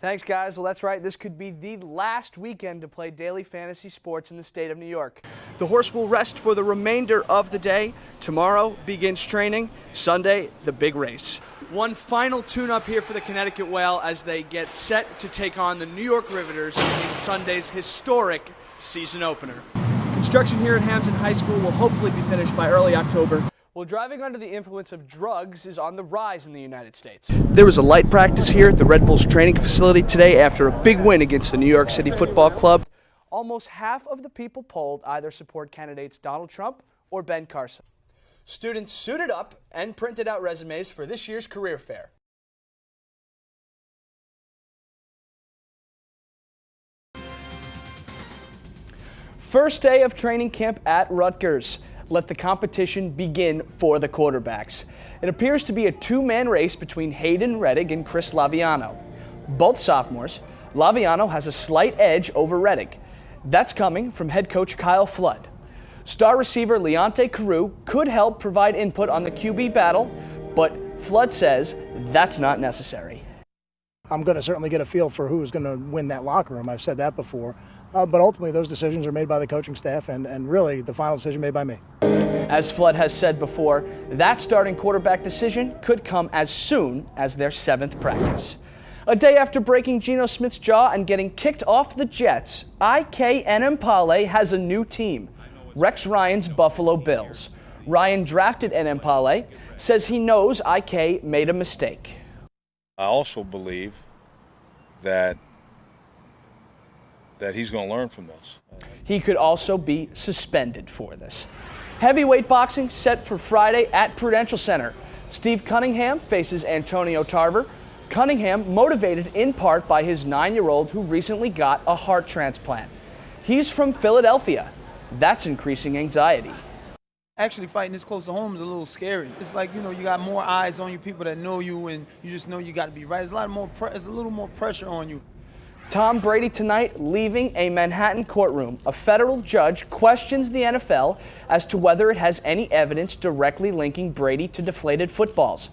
Thanks, guys. Well, that's right. This could be the last weekend to play daily fantasy sports in the state of New York. The horse will rest for the remainder of the day. Tomorrow begins training. Sunday, the big race. One final tune-up here for the Connecticut Whale as they get set to take on the New York Riveters in Sunday's historic season opener. Construction here at Hampton High School will hopefully be finished by early October. Well, driving under the influence of drugs is on the rise in the United States. There was a light practice here at the Red Bulls training facility today after a big win against the New York City Football Club. Almost half of the people polled either support candidates Donald Trump or Ben Carson. Students suited up and printed out resumes for this year's career fair. First day of training camp at Rutgers. Let the competition begin for the quarterbacks. It appears to be a two-man race between Hayden Reddick and Chris Laviano. Both sophomores. Laviano has a slight edge over Reddick. That's coming from head coach Kyle Flood. Star receiver Leonte Carew could help provide input on the QB battle, but Flood says that's not necessary. I'm going to certainly get a feel for who's going to win that locker room. I've said that before. But ultimately, those decisions are made by the coaching staff and really the final decision made by me. As Flood has said before, that starting quarterback decision could come as soon as their 7th practice. A day after breaking Geno Smith's jaw and getting kicked off the Jets, IK Enemkpale has a new team, Rex Ryan's Buffalo Bills. Ryan drafted Enemkpale, says he knows IK made a mistake. I also believe that he's going to learn from this. He could also be suspended for this. Heavyweight boxing set for Friday at Prudential Center. Steve Cunningham faces Antonio Tarver. Cunningham motivated in part by his 9-year-old who recently got a heart transplant. He's from Philadelphia. That's increasing anxiety. Actually, fighting this close to home is a little scary. It's like, you got more eyes on you, people that know you, and you just know you got to be right. There's a little more pressure on you. Tom Brady tonight leaving a Manhattan courtroom. A federal judge questions the NFL as to whether it has any evidence directly linking Brady to deflated footballs.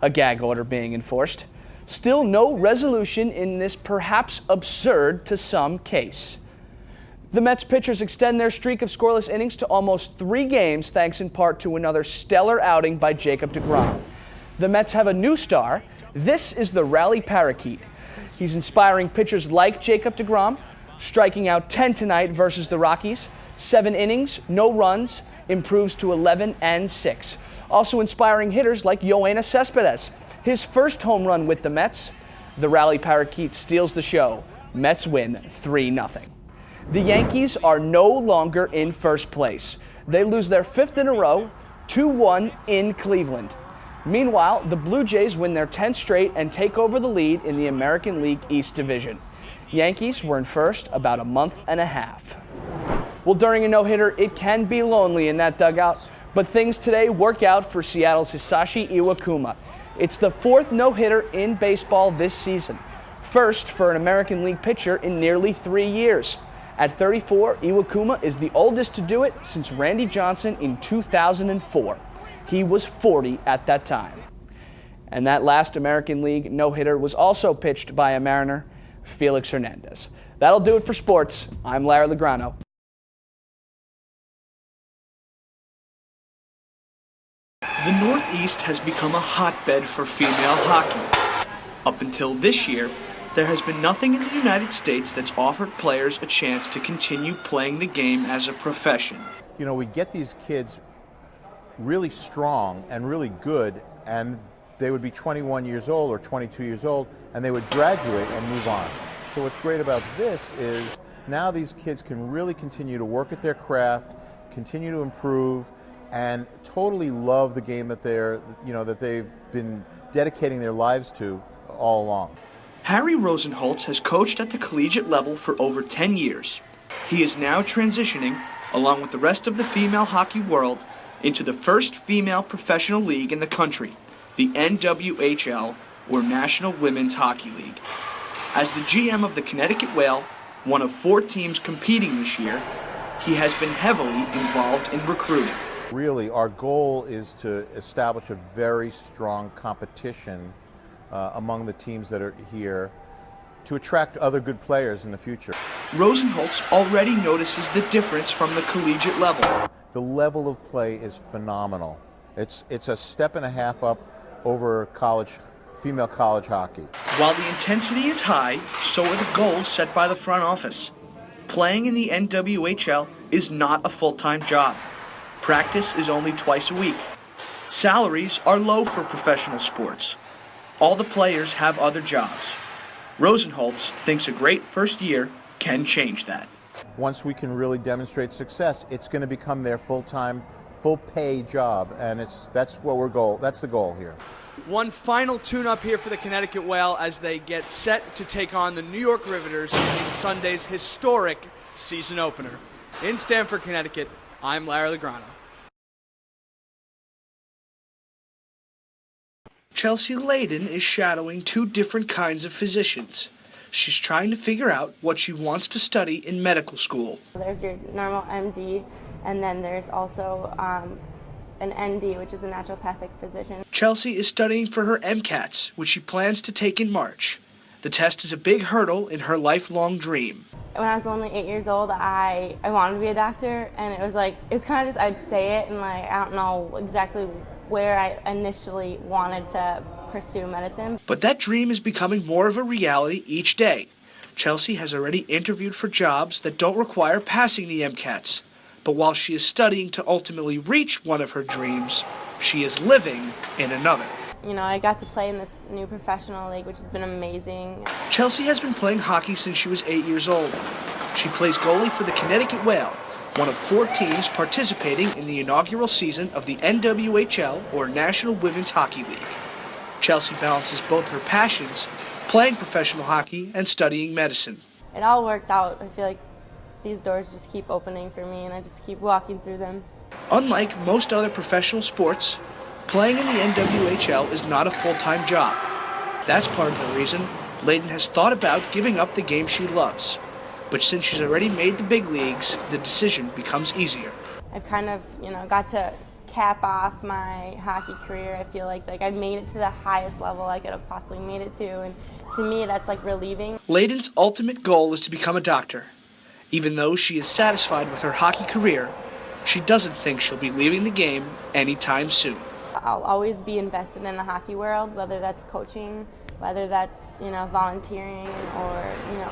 A gag order being enforced. Still no resolution in this perhaps absurd to some case. The Mets pitchers extend their streak of scoreless innings to almost 3 games thanks in part to another stellar outing by Jacob deGrom. The Mets have a new star. This is the Rally Parakeet. He's inspiring pitchers like Jacob deGrom, striking out 10 tonight versus the Rockies. 7 innings, no runs, improves to 11-6. Also inspiring hitters like Yoenis Cespedes. His first home run with the Mets. The Rally Parakeet steals the show. Mets win 3-0. The Yankees are no longer in first place. They lose their 5th in a row, 2-1 in Cleveland. Meanwhile, the Blue Jays win their 10th straight and take over the lead in the American League East Division. Yankees were in first about a month and a half. Well, during a no-hitter, it can be lonely in that dugout, but things today work out for Seattle's Hisashi Iwakuma. It's the 4th no-hitter in baseball this season. First for an American League pitcher in nearly 3 years. At 34, Iwakuma is the oldest to do it since Randy Johnson in 2004. He was 40 at that time. And that last American League no-hitter was also pitched by a Mariner, Felix Hernandez. That'll do it for sports. I'm Larry Lograno. The Northeast has become a hotbed for female hockey. Up until this year, there has been nothing in the United States that's offered players a chance to continue playing the game as a profession. We get these kids really strong and really good, and they would be 21 years old or 22 years old, and they would graduate and move on. So what's great about this is now these kids can really continue to work at their craft, continue to improve, and totally love the game that they've been dedicating their lives to all along. Harry Rosenholtz has coached at the collegiate level for over 10 years. He is now transitioning, along with the rest of the female hockey world, into the first female professional league in the country, the NWHL, or National Women's Hockey League. As the GM of the Connecticut Whale, one of 4 teams competing this year, he has been heavily involved in recruiting. Really, our goal is to establish a very strong competition among the teams that are here to attract other good players in the future. Rosenholtz already notices the difference from the collegiate level. The level of play is phenomenal. It's a step and a half up over female college hockey. While the intensity is high, so are the goals set by the front office. Playing in the NWHL is not a full-time job. Practice is only twice a week. Salaries are low for professional sports. All the players have other jobs. Rosenholtz thinks a great first year can change that. Once we can really demonstrate success, it's going to become their full-time, full-pay job, and that's the goal here. One final tune-up here for the Connecticut Whale as they get set to take on the New York Riveters in Sunday's historic season opener. In Stamford, Connecticut, I'm Larry Lograno. Chelsea Layden is shadowing two different kinds of physicians. She's trying to figure out what she wants to study in medical school. There's your normal MD, and then there's also an ND, which is a naturopathic physician. Chelsea is studying for her MCATs, which she plans to take in March. The test is a big hurdle in her lifelong dream. When I was only 8 years old, I wanted to be a doctor, and it was kind of just, I'd say it, and I don't know exactly where I initially wanted to pursue medicine. But that dream is becoming more of a reality each day. Chelsea has already interviewed for jobs that don't require passing the MCATs. But while she is studying to ultimately reach one of her dreams, she is living in another. You know, I got to play in this new professional league, which has been amazing. Chelsea has been playing hockey since she was 8 years old. She plays goalie for the Connecticut Whale, one of 4 teams participating in the inaugural season of the NWHL, or National Women's Hockey League. Chelsea balances both her passions, playing professional hockey and studying medicine. It all worked out. I feel like these doors just keep opening for me, and I just keep walking through them. Unlike most other professional sports, playing in the NWHL is not a full-time job. That's part of the reason Layden has thought about giving up the game she loves. But since she's already made the big leagues, the decision becomes easier. I've kind of, got to cap off my hockey career. I feel like I've made it to the highest level I could have possibly made it to, and to me that's relieving. Layden's ultimate goal is to become a doctor. Even though she is satisfied with her hockey career, she doesn't think she'll be leaving the game anytime soon. I'll always be invested in the hockey world, whether that's coaching, whether that's volunteering, or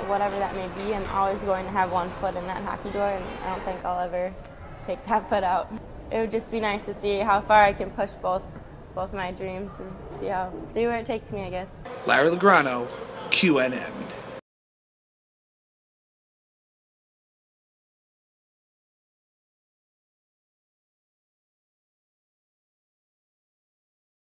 whatever that may be. I'm always going to have one foot in that hockey door, and I don't think I'll ever take that foot out. It would just be nice to see how far I can push both my dreams and see where it takes me, I guess. Larry Lograno, QNN.